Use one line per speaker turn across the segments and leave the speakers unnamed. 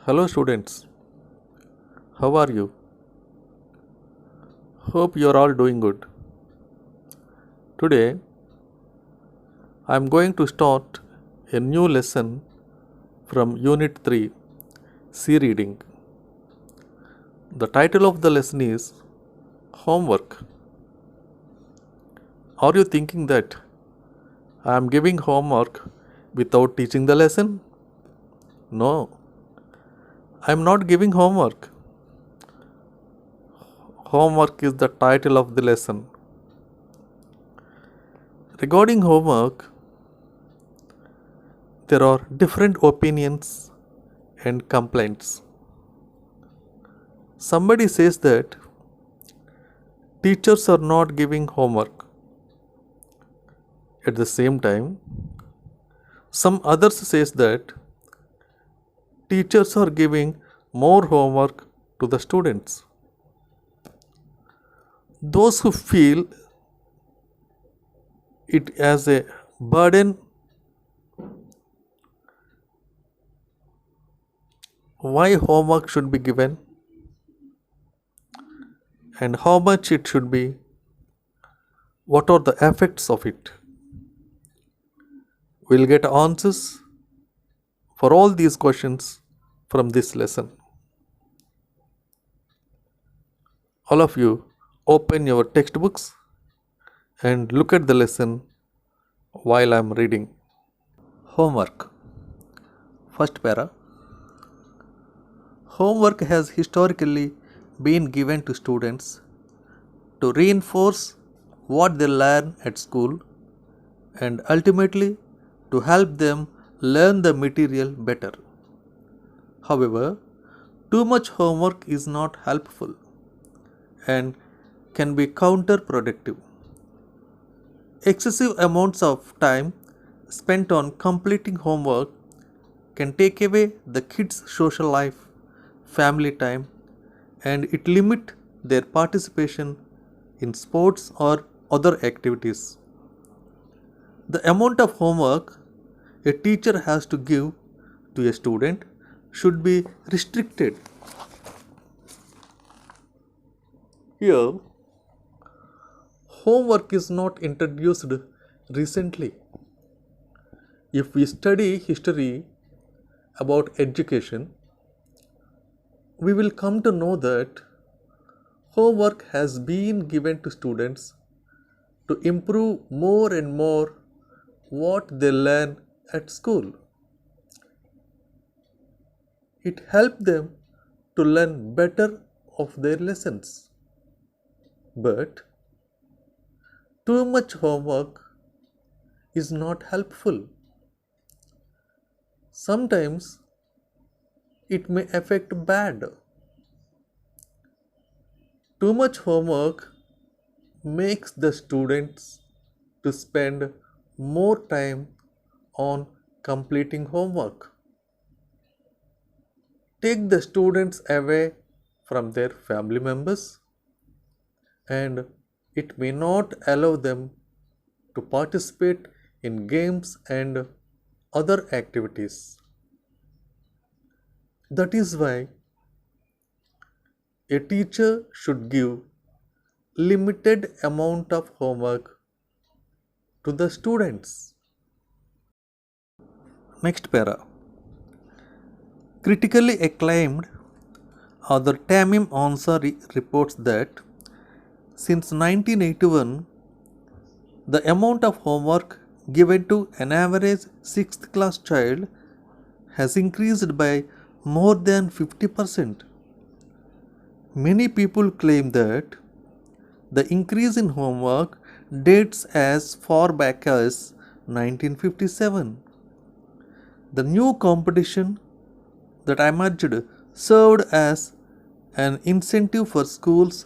Hello students, how are you? Hope you are all doing good. Today I am going to start a new lesson from Unit 3, C Reading. The title of the lesson is Homework. Are you thinking that I am giving homework without teaching the lesson? No, I am not giving homework. Homework is the title of the lesson. Regarding homework, there are different opinions and complaints. Somebody says that teachers are not giving homework. At the same time, some others says that teachers are giving more homework to the students. Those who feel it as a burden, why homework should be given and how much it should be, what are the effects of it. We'll get answers for all these questions from this lesson. All of you open your textbooks and look at the lesson while I'm reading. Homework. First para. Homework has historically been given to students to reinforce what they learn at school and ultimately to help them learn the material better. However, too much homework is not helpful and can be counterproductive. Excessive amounts of time spent on completing homework can take away the kids' social life, family time, and it limit their participation in sports or other activities. The amount of homework a teacher has to give to a student should be restricted. Here, homework is not introduced recently. If we study history about education, we will come to know that homework has been given to students to improve more and more what they learn at school. It helps them to learn better of their lessons. But too much homework is not helpful. Sometimes it may affect bad. Too much homework makes the students to spend more time on completing homework. Take the students away from their family members and it may not allow them to participate in games and other activities. That is why a teacher should give limited amount of homework to the students. Next para. Critically acclaimed author Tamim Ansari reports that since 1981, the amount of homework given to an average 6th class child has increased by more than 50%. Many people claim that the increase in homework dates as far back as 1957. The new competition that emerged served as an incentive for schools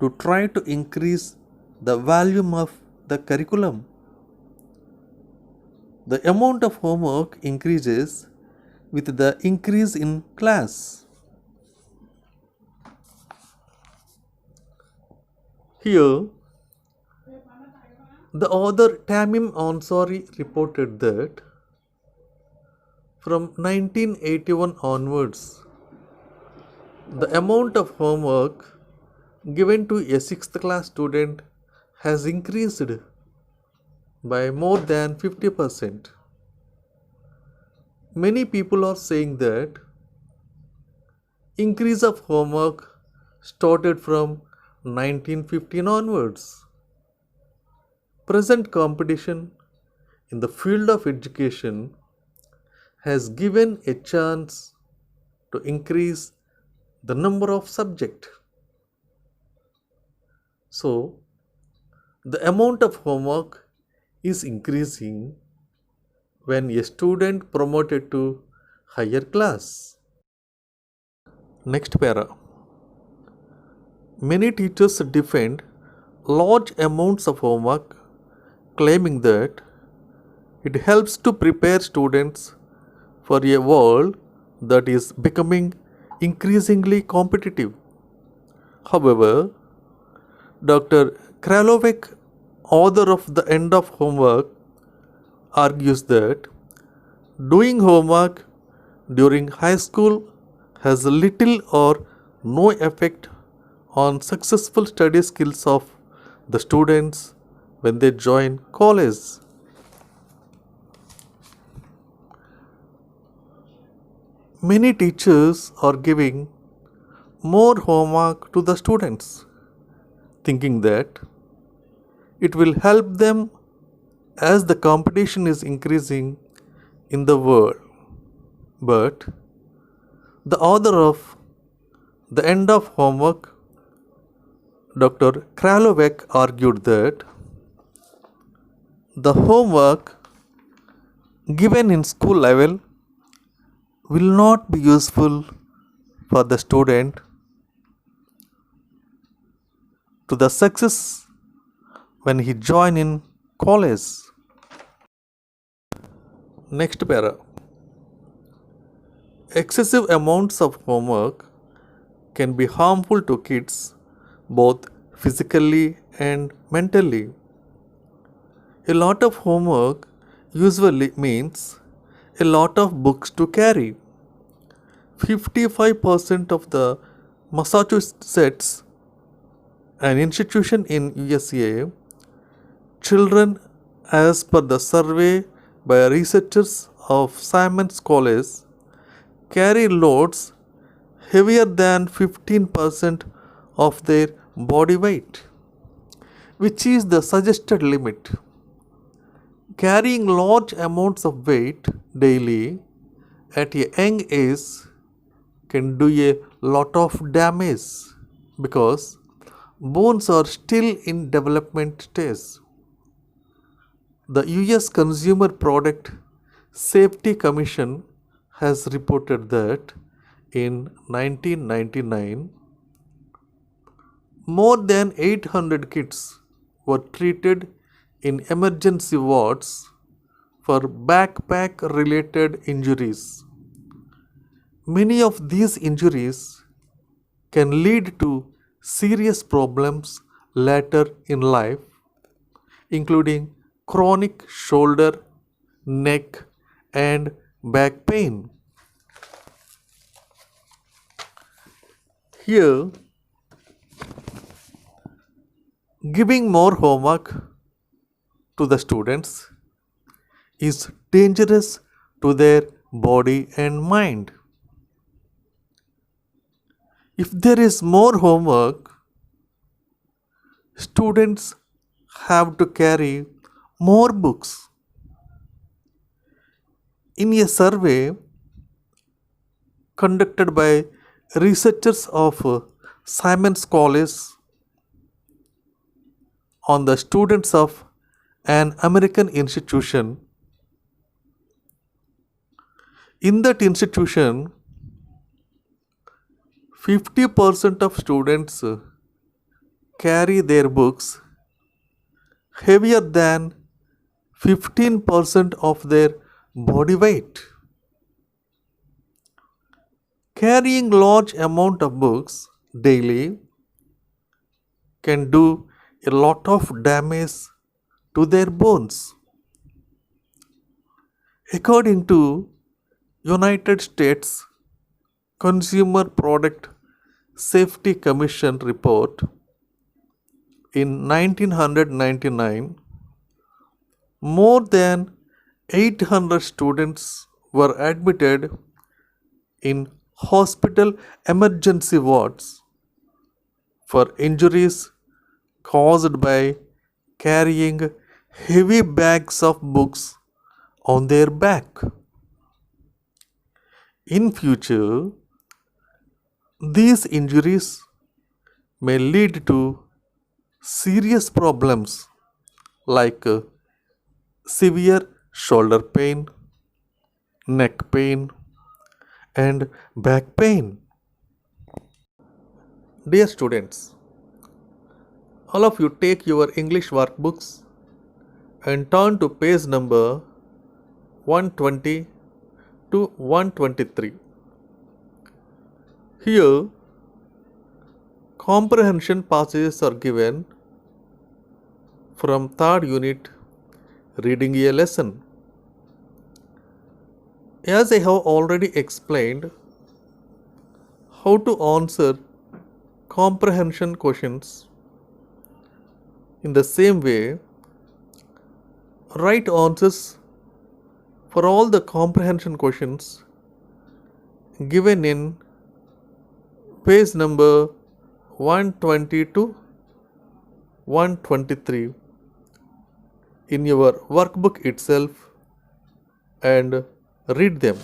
to try to increase the volume of the curriculum. The amount of homework increases with the increase in class. Here, the author Tamim Ansari reported that from 1981 onwards, The amount of homework given to a 6th class student has increased by more than 50%. Many people are saying that increase of homework started from 1915 onwards. Present competition in the field of education has given a chance to increase the number of subjects. So, the amount of homework is increasing when a student promoted to higher class. Next para. Many teachers defend large amounts of homework, claiming that it helps to prepare students for a world that is becoming increasingly competitive. However, Dr. Kralovec, author of The End of Homework, argues that doing homework during high school has little or no effect on successful study skills of the students when they join college. Many teachers are giving more homework to the students, thinking that it will help them as the competition is increasing in the world. But the author of The End of Homework, Dr. Kralovec, argued that the homework given in school level will not be useful for the student to the success when he join in college. Next para. Excessive amounts of homework can be harmful to kids both physically and mentally. A lot of homework usually means a lot of books to carry. 55% of the Massachusetts, an institution in USA, children, as per the survey by researchers of Simon's College, carry loads heavier than 15% of their body weight, which is the suggested limit. Carrying large amounts of weight daily at a young age can do a lot of damage because bones are still in development stage. The US Consumer Product Safety Commission has reported that in 1999, more than 800 kids were treated in emergency wards for backpack related injuries. Many of these injuries can lead to serious problems later in life, including chronic shoulder, neck, and back pain. Here, giving more homework to the students is dangerous to their body and mind. If there is more homework, students have to carry more books. In a survey conducted by researchers of Simon's College on the students of an American institution, in that institution, 50% of students carry their books heavier than 15% of their body weight. Carrying large amount of books daily can do a lot of damage to their bones. According to United States Consumer Product Safety Commission report in 1999, more than 800 students were admitted in hospital emergency wards for injuries caused by carrying heavy bags of books on their back. In future, these injuries may lead to serious problems like severe shoulder pain, neck pain, and back pain. Dear students, all of you take your English workbooks and turn to page number 120 to 123. Here, comprehension passages are given from third unit, reading a lesson. As I have already explained how to answer comprehension questions, in the same way, write answers for all the comprehension questions given in page number 120 to 123 in your workbook itself and read them.